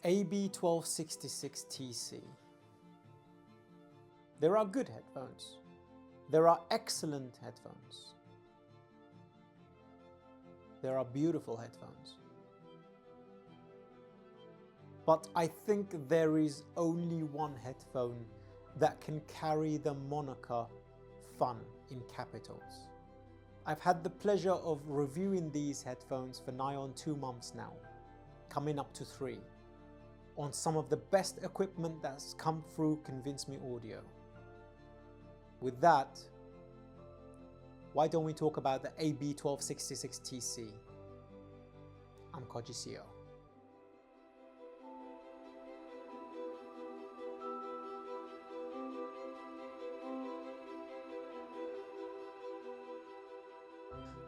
AB1266TC. There are good headphones. There are excellent headphones. There are beautiful headphones. But I think there is only one headphone that can carry the moniker fun in capitals. I've had the pleasure of reviewing these headphones for nigh on 2 months now, coming up to 3, on some of the best equipment that's come through ConvinceMeAudio. With that, why don't we talk about the AB1266TC? I'm Koji CEO.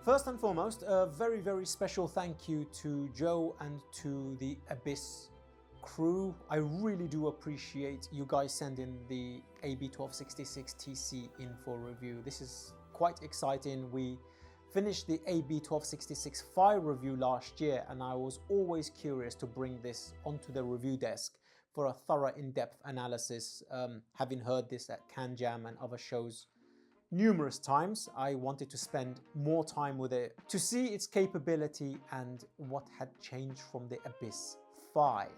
First and foremost, a very, very special thank you to Joe and to the Abyss crew. I really do appreciate you guys sending the AB1266TC in for review. This is quite exciting. We finished the AB1266 review last year, and I was always curious to bring this onto the review desk for a thorough in-depth analysis. Having heard this at CanJam and other shows numerous times, I wanted to spend more time with it to see its capability and what had changed from the Abyss 5.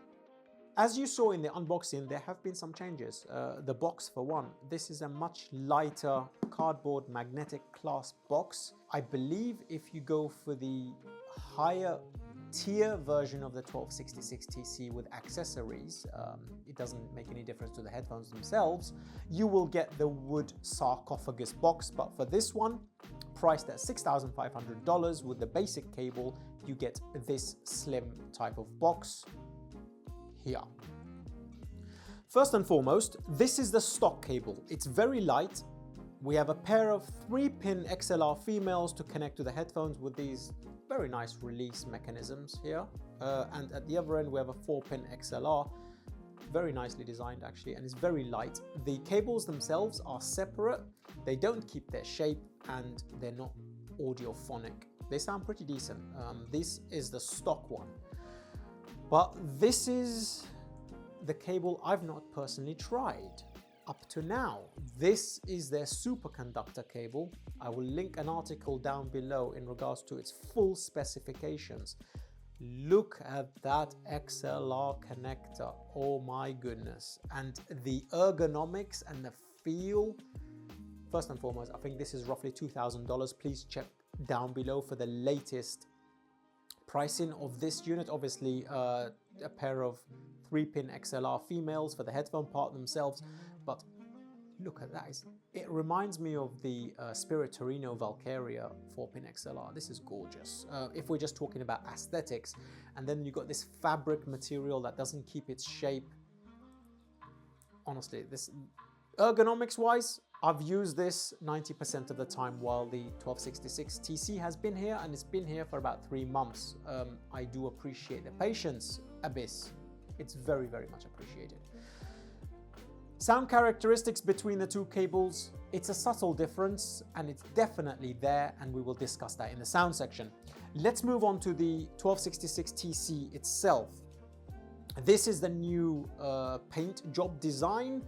As you saw in the unboxing, there have been some changes. The box for one, this is a much lighter cardboard magnetic clasp box. I believe if you go for the higher tier version of the 1266TC with accessories, it doesn't make any difference to the headphones themselves, you will get the wood sarcophagus box. But for this one, priced at $6,500 with the basic cable, you get this slim type of box here. First and foremost, this is the stock cable. It's very light. We have a pair of 3-pin XLR females to connect to the headphones with these very nice release mechanisms here. And at the other end, we have a 4-pin XLR, very nicely designed actually, and it's very light. The cables themselves are separate. They don't keep their shape and they're not audiophonic. They sound pretty decent. This is the stock one. But this is the cable I've not personally tried up to now. This is their superconductor cable. I will link an article down below in regards to its full specifications. Look at that XLR connector. Oh my goodness. And the ergonomics and the feel. First and foremost, I think this is roughly $2,000. Please check down below for the latest pricing of this unit. Obviously, a pair of 3-pin XLR females for the headphone part themselves. But look at that. It reminds me of the Spirit Torino Valkyria 4-pin XLR. This is gorgeous. If we're just talking about aesthetics, and then you've got this fabric material that doesn't keep its shape. Honestly, this ergonomics wise, I've used this 90% of the time while the 1266TC has been here, and it's been here for about 3 months. I do appreciate the patience, Abyss. It's very, very much appreciated. Sound characteristics between the two cables, it's a subtle difference and it's definitely there, and we will discuss that in the sound section. Let's move on to the 1266TC itself. This is the new paint job design,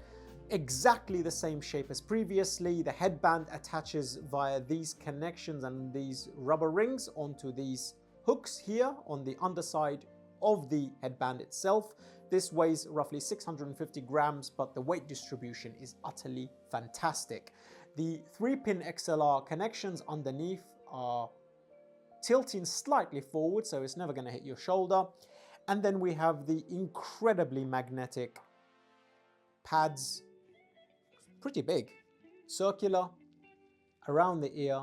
exactly the same shape as previously. The headband attaches via these connections and these rubber rings onto these hooks here on the underside of the headband itself. This weighs roughly 650 grams, but the weight distribution is utterly fantastic. The 3-pin XLR connections underneath are tilting slightly forward, so it's never going to hit your shoulder. And then we have the incredibly magnetic pads, pretty big, circular, around the ear.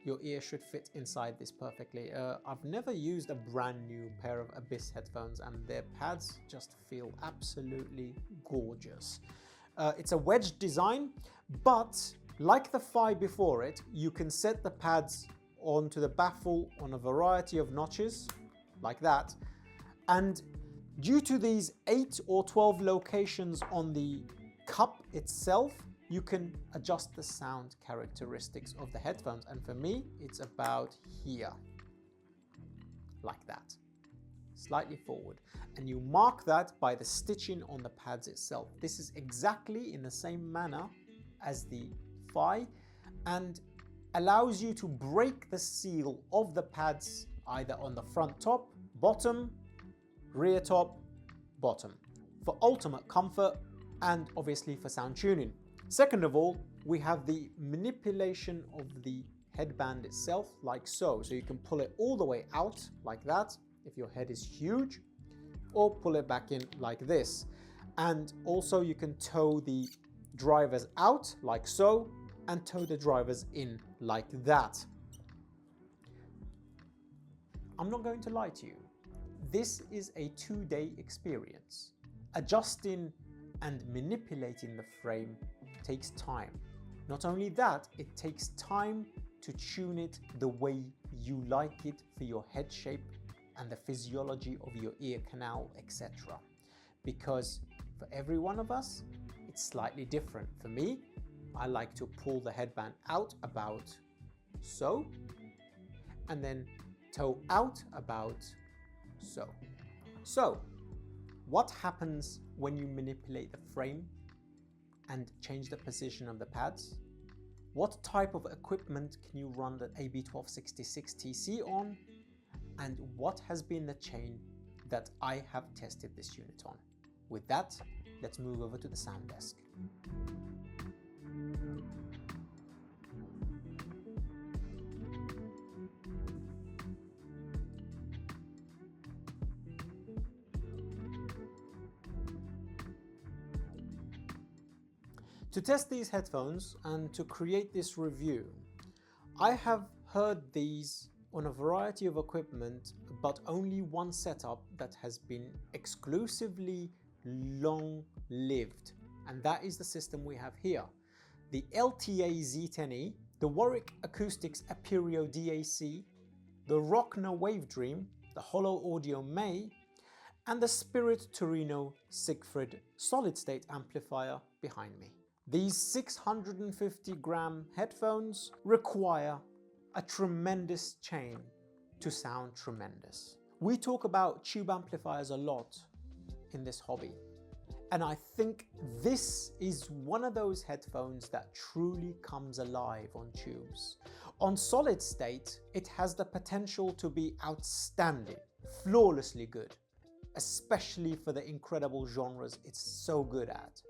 Your ear should fit inside this perfectly. I've never used a brand new pair of Abyss headphones, and their pads just feel absolutely gorgeous. It's a wedge design, but like the Phi before it, you can set the pads onto the baffle on a variety of notches, like that. And due to these 8 or 12 locations on the cup itself, you can adjust the sound characteristics of the headphones. And for me, it's about here, like that. slightly forward, and you mark that by the stitching on the pads itself. This is exactly in the same manner as the phi and allows you to break the seal of the pads either on the front top, bottom, rear top, bottom, for ultimate comfort and obviously for sound tuning. Second of all, we have the manipulation of the headband itself, like so. So you can pull it all the way out like that if your head is huge, or pull it back in like this. And also you can tow the drivers out like so and tow the drivers in like that. I'm not going to lie to you. This is a 2-day experience. Adjusting and manipulating the frame takes time. Not only that, it takes time to tune it the way you like it for your head shape and the physiology of your ear canal, etc. Because for every one of us, it's slightly different. For me, I like to pull the headband out about so, and then toe out about so. So, what happens when you manipulate the frame and change the position of the pads? What type of equipment can you run the AB1266TC on? And what has been the chain that I have tested this unit on? With that, let's move over to the sound desk. To test these headphones and to create this review, I have heard these on a variety of equipment, but only one setup that has been exclusively long-lived, and that is the system we have here. The LTA Z10E, the Warwick ACOUSTICS Aperio DAC, the Rockna WaveDream, the HoloAudio May, and the Spirit Torino Sigfrid solid-state amplifier behind me. These 650-gram headphones require a tremendous chain to sound tremendous. We talk about tube amplifiers a lot in this hobby, and I think this is one of those headphones that truly comes alive on tubes. On solid state, it has the potential to be outstanding, flawlessly good, especially for the incredible genres it's so good at.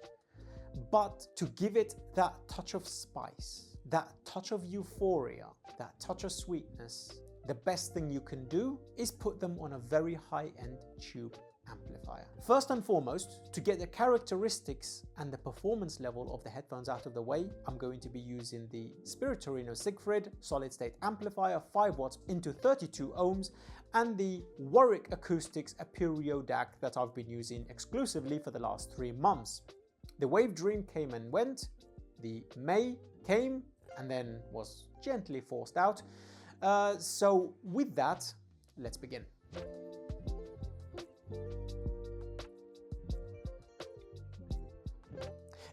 But to give it that touch of spice, that touch of euphoria, that touch of sweetness, the best thing you can do is put them on a very high-end tube amplifier. First and foremost, to get the characteristics and the performance level of the headphones out of the way, I'm going to be using the Spirit Torino Sigfrid solid-state amplifier, 5 watts into 32 ohms, and the Warwick ACOUSTICS Aperio DAC that I've been using exclusively for the last 3 months. The WaveDream came and went, the May came and then was gently forced out. So with that, let's begin.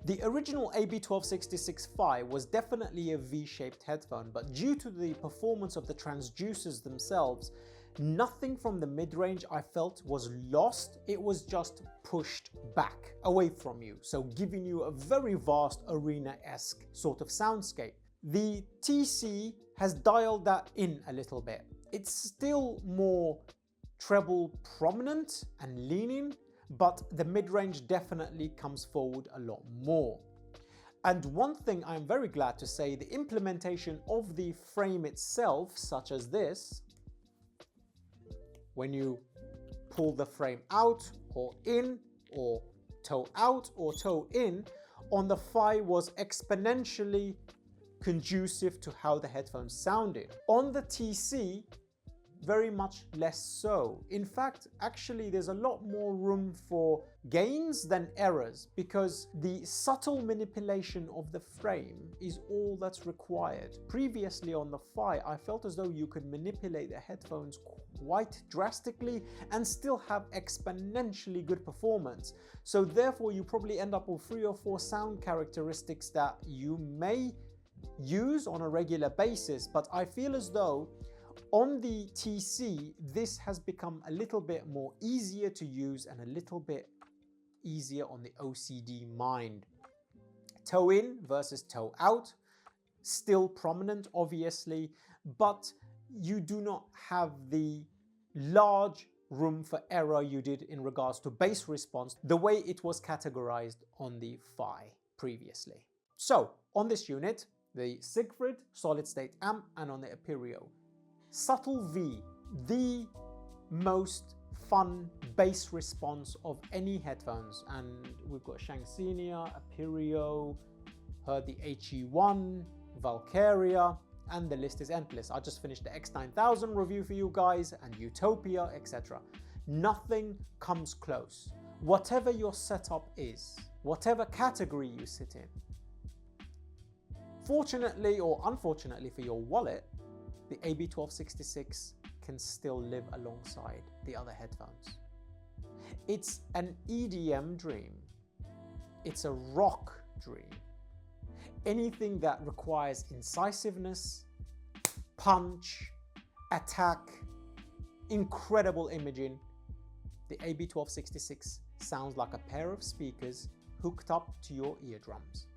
The original AB1266 Phi was definitely a V-shaped headphone, but due to the performance of the transducers themselves, nothing from the mid-range I felt was lost. It was just pushed back away from you, so giving you a very vast arena-esque sort of soundscape. The TC has dialed that in a little bit. It's still more treble prominent and leaning, but the mid-range definitely comes forward a lot more. And one thing I'm very glad to say, the implementation of the frame itself, such as this, when you pull the frame out or in, or toe out or toe in, on the Phi was exponentially conducive to how the headphones sounded. On the TC, very much less so. In fact, actually there's a lot more room for gains than errors, because the subtle manipulation of the frame is all that's required. Previously on the Phi, I felt as though you could manipulate the headphones quite drastically and still have exponentially good performance. So therefore you probably end up with 3 or 4 sound characteristics that you may use on a regular basis, but I feel as though On the TC, this has become a little bit more easier to use and a little bit easier on the OCD mind. Toe in versus toe out, still prominent obviously, but you do not have the large room for error you did in regards to bass response, the way it was categorized on the Phi previously. So on this unit, the Sigphrid solid state amp, and on the Aperio, subtle V, the most fun bass response of any headphones. And we've got Shangri-La, Aperio, heard the HE-1, Valkyria, and the list is endless. I just finished the X9000 review for you guys, and Utopia, etc. Nothing comes close. Whatever your setup is, whatever category you sit in, fortunately or unfortunately for your wallet, the AB1266 can still live alongside the other headphones. It's an EDM dream. It's a rock dream. Anything that requires incisiveness, punch, attack, incredible imaging, the AB1266 sounds like a pair of speakers hooked up to your eardrums.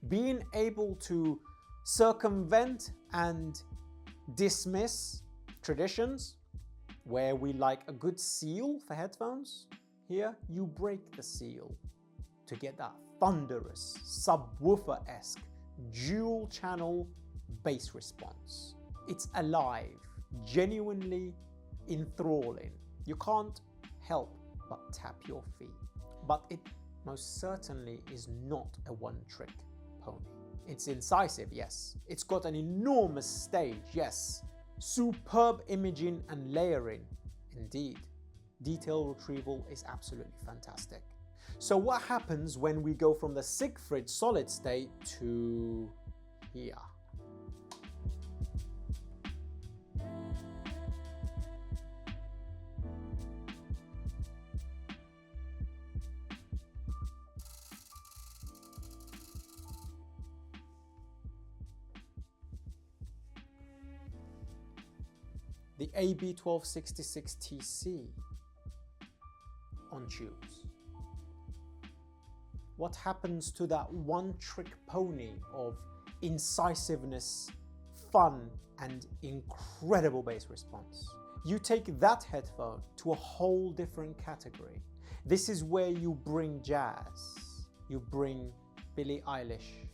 Being able to circumvent and dismiss traditions where we like a good seal for headphones, here you break the seal to get that thunderous, subwoofer-esque, dual channel bass response. It's alive, genuinely enthralling. You can't help but tap your feet. But it most certainly is not a one-trick pony. It's incisive, yes. It's got an enormous stage, yes. Superb imaging and layering, indeed. Detail retrieval is absolutely fantastic. So what happens when we go from the Sigphrid solid state to here? The AB1266TC on tubes. What happens to that one-trick pony of incisiveness, fun, and incredible bass response? You take that headphone to a whole different category. This is where you bring jazz, you bring Billie Eilish,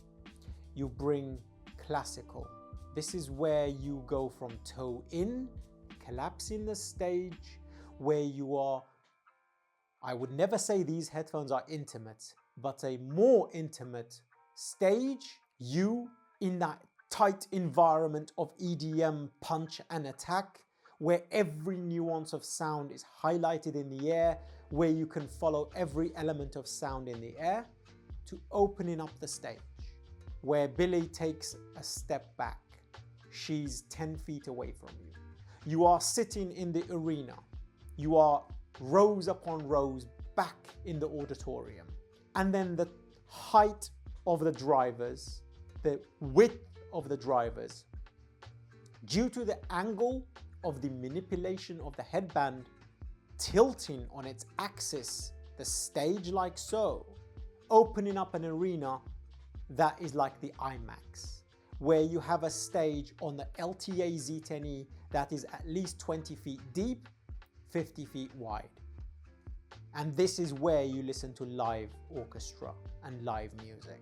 you bring classical. This is where you go from toe in, collapsing the stage, where you are, I would never say these headphones are intimate, but a more intimate stage, you in that tight environment of EDM punch and attack, where every nuance of sound is highlighted in the air, where you can follow every element of sound in the air, to opening up the stage, where Billie takes a step back. She's 10 feet away from you. You are sitting in the arena. You are rows upon rows back in the auditorium. And then the height of the drivers, the width of the drivers, due to the angle of the manipulation of the headband tilting on its axis, the stage like so, opening up an arena that is like the IMAX, where you have a stage on the LTA Z10E that is at least 20 feet deep, 50 feet wide. And this is where you listen to live orchestra and live music,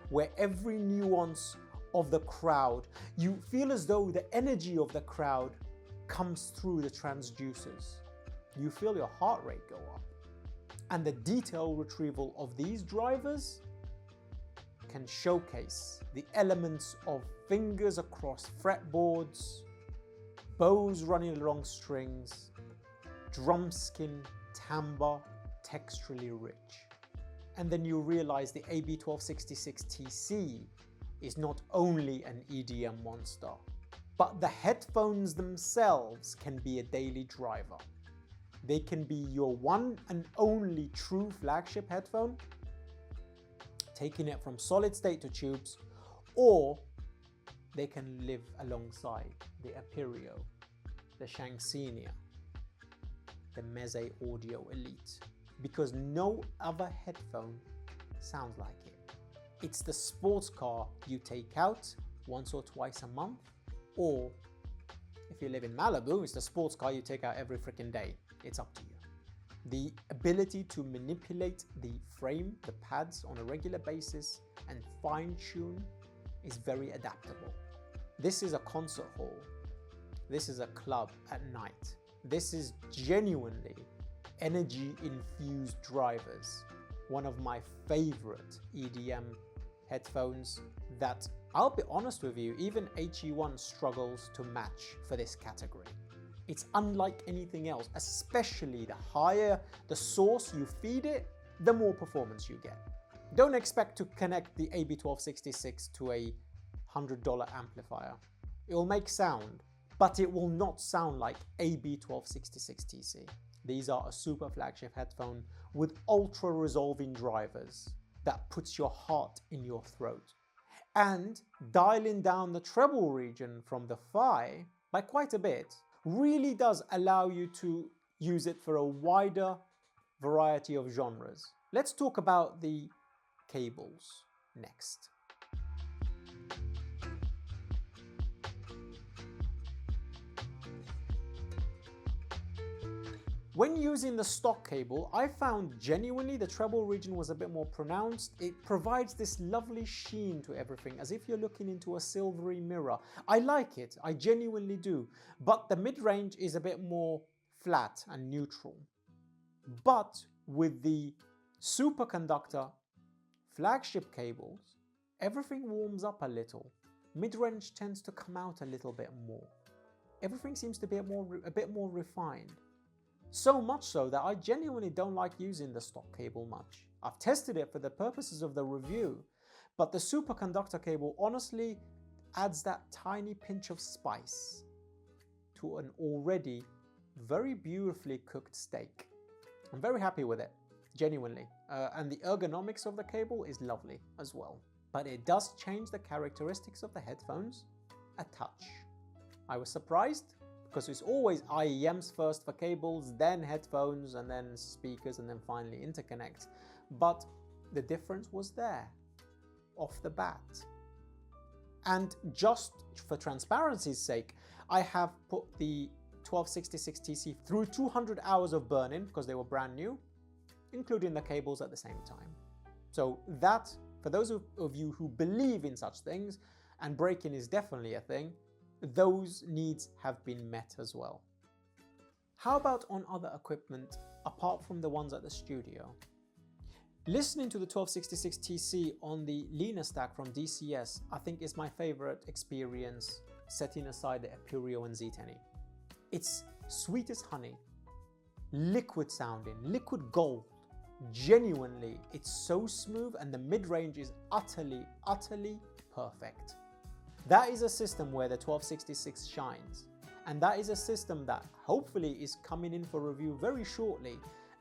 where every nuance of the crowd, you feel as though the energy of the crowd comes through the transducers. You feel your heart rate go up. And the detail retrieval of these drivers can showcase the elements of fingers across fretboards, bows running along strings, drum skin, timbre, texturally rich. And then you realize the AB1266TC is not only an EDM monster, but the headphones themselves can be a daily driver. They can be your one and only true flagship headphone, taking it from solid state to tubes, or they can live alongside the Aperio the Shanxenia, the MEZE Audio Elite, because no other headphone sounds like it. It's the sports car you take out once or twice a month, or if you live in Malibu, it's the sports car you take out every freaking day. It's up to you. The ability to manipulate the frame, the pads on a regular basis and fine-tune is very adaptable. This is a concert hall. This is a club at night. This is genuinely energy-infused drivers. One of my favorite EDM headphones that, I'll be honest with you, even HE-1 struggles to match for this category. It's unlike anything else, especially the higher the source you feed it, the more performance you get. Don't expect to connect the AB1266 to a $100 amplifier. It will make sound, but it will not sound like AB1266TC. These are a super flagship headphone with ultra resolving drivers that puts your heart in your throat. And dialing down the treble region from the Fi by quite a bit really does allow you to use it for a wider variety of genres. Let's talk about the cables next. When using the stock cable, I found genuinely the treble region was a bit more pronounced. It provides this lovely sheen to everything, as if you're looking into a silvery mirror. I like it, I genuinely do, but the mid-range is a bit more flat and neutral. But with the superconductor flagship cables, everything warms up a little. Mid-range tends to come out a little bit more. Everything seems to be a bit more refined. So much so that I genuinely don't like using the stock cable much. I've tested it for the purposes of the review, but the superconductor cable honestly adds that tiny pinch of spice to an already very beautifully cooked steak. I'm very happy with it, genuinely. And the ergonomics of the cable is lovely as well. But it does change the characteristics of the headphones a touch. I was surprised, because it's always IEMs first for cables, then headphones, and then speakers, and then finally interconnect. But the difference was there, off the bat. And just for transparency's sake, I have put the 1266TC through 200 hours of burn-in, because they were brand new, including the cables at the same time. So that, for those of you who believe in such things, and break-in is definitely a thing, those needs have been met as well. How about on other equipment apart from the ones at the studio? Listening to the 1266TC on the Lina stack from DCS, I think is my favorite experience, setting aside the Aperio and Z10E. It's sweet as honey, liquid sounding, liquid gold. Genuinely, it's so smooth, and the mid-range is utterly perfect. That is a system where the 1266 shines, and that is a system that hopefully is coming in for review very shortly,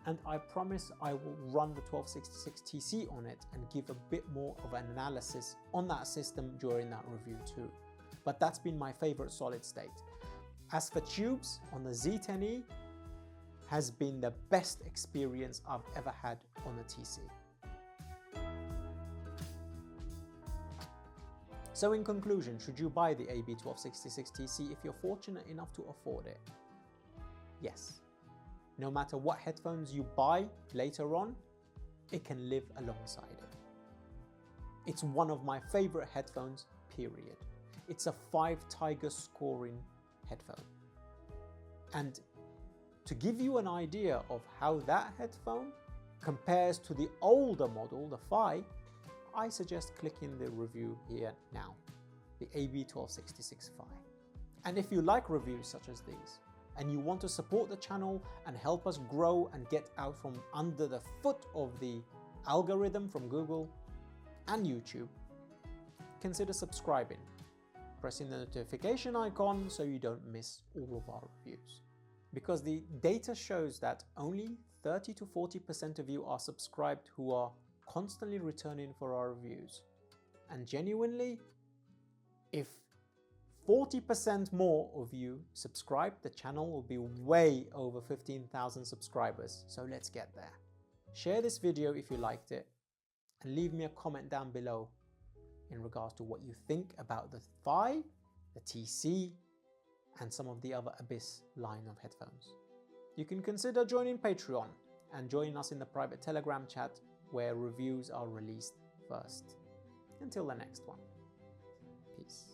and I promise I will run the 1266TC on it and give a bit more of an analysis on that system during that review too. But that's been my favorite solid state. As for tubes, on the Z10E has been the best experience I've ever had on the TC. So in conclusion, should you buy the AB1266TC if you're fortunate enough to afford it? Yes. No matter what headphones you buy later on, it can live alongside it. It's one of my favorite headphones, period. It's a 5 Tiger scoring headphone. And to give you an idea of how that headphone compares to the older model, the Fi, I suggest clicking the review here now, the AB1266 Fi. And if you like reviews such as these, and you want to support the channel and help us grow and get out from under the foot of the algorithm from Google and YouTube, consider subscribing, pressing the notification icon so you don't miss all of our reviews. Because the data shows that only 30 to 40% of you are subscribed who are constantly returning for our reviews. And genuinely, if 40% more of you subscribe, the channel will be way over 15,000 subscribers. So let's get there. Share this video if you liked it, and leave me a comment down below in regards to what you think about the Phi, the TC, and some of the other Abyss line of headphones. You can consider joining Patreon and join us in the private Telegram chat where reviews are released first. Until the next one, peace.